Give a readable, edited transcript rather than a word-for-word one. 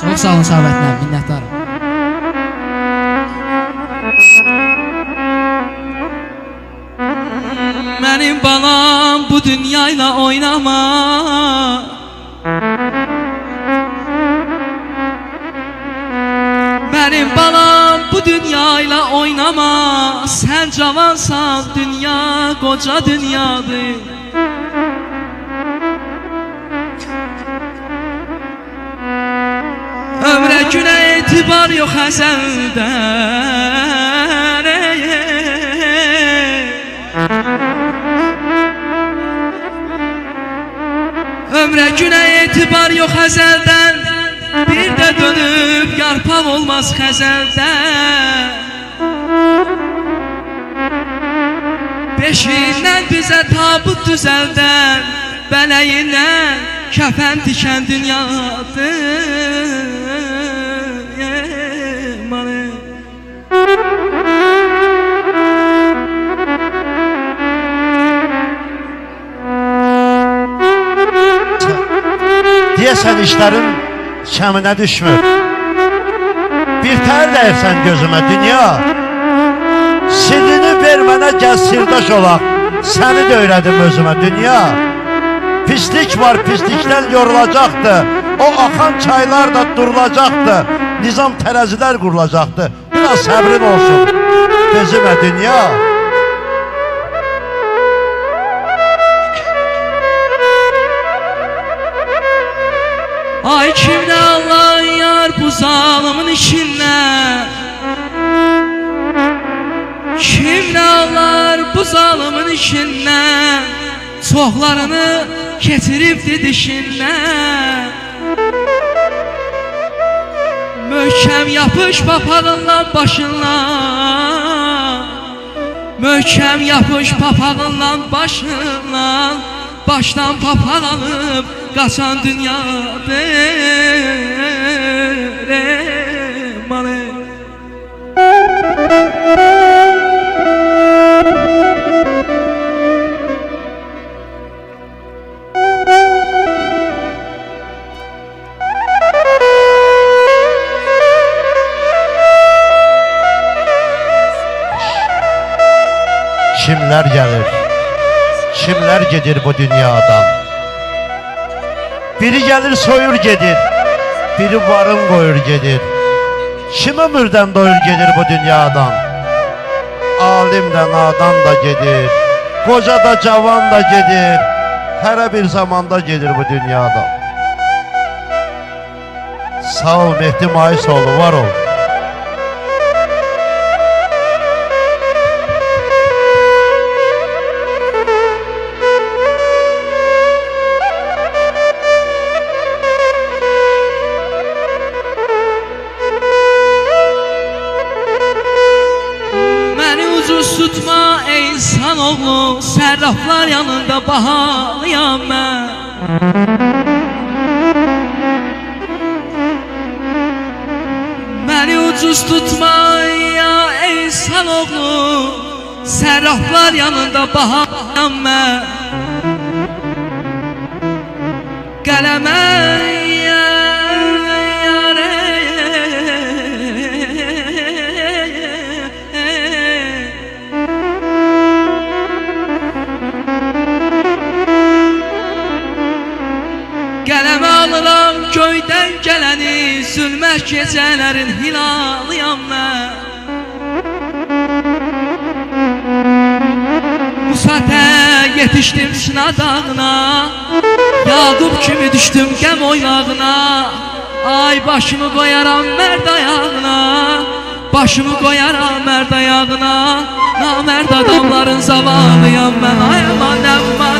Çok sağ olun Sabahəttin abi, minnətdarım. Benim balam bu dünyayla oynama. Benim balam bu dünyayla oynama. Sen cavansan, dünya koca dünyadır. Ömre güne itibar yok ezelden. Ömre güne itibar yok ezelden. Bir de dönüp yarpaq olmaz xəzəldən. Beşiğindən bizə tabut düzəldən. Bələyindən kəfən tikən dünyadır. Deyəsən işlərin kəminə düşmür. Bir tər dəyirsən gözümə dünya. Sirrini ver mənə, gəl sirdaş olaq. Səni də öyrədim özümə dünya. Pislik var, pislikdən yorulacaqdı. O axan çaylar da durulacaqdı. Nizam tərəzilər qurulacaqdı. Biraz səbrin olsun gözümə dünya. Ay kimdə Allah yar bu zalımın işindən. Kimdə Allah bu zalımın işindən. Çoxlarını keçiribdi dişindən. Möhkəm yapış papağınla başından. Möhkəm yapış papağınla başından. Başdan papaq alıp qaçan dünyadır. Kimler gelir, kimler gedir bu dünyadan? Biri gelir soyur gedir, biri varın koyur gedir. Kim ömürden doyur gedir bu dünyadan? Alim de nadan da gedir, koca da cavan da gedir. Her bir zamanda gedir bu dünyadan. Sağ ol Mehdi Maisoğlu, var ol. Tutma ey insanoğlu, sərraflar yanında bahalıyam mən. Məni ucuz tutma ya ey insanoğlu, sərraflar yanında bahalıyam mən. Qələmə Qələmə alıram göydən gələni, zülmət gecələrin hilalıyam mən. Musatə yetişdim Sina dağına, Yaqub kimi düşdüm qəm oynağına. Ay başımı qoyaram mərd ayağına, başımı qoyaram mərd ayağına. Namərd adamların zavalıyam mən. Ay aman əmmə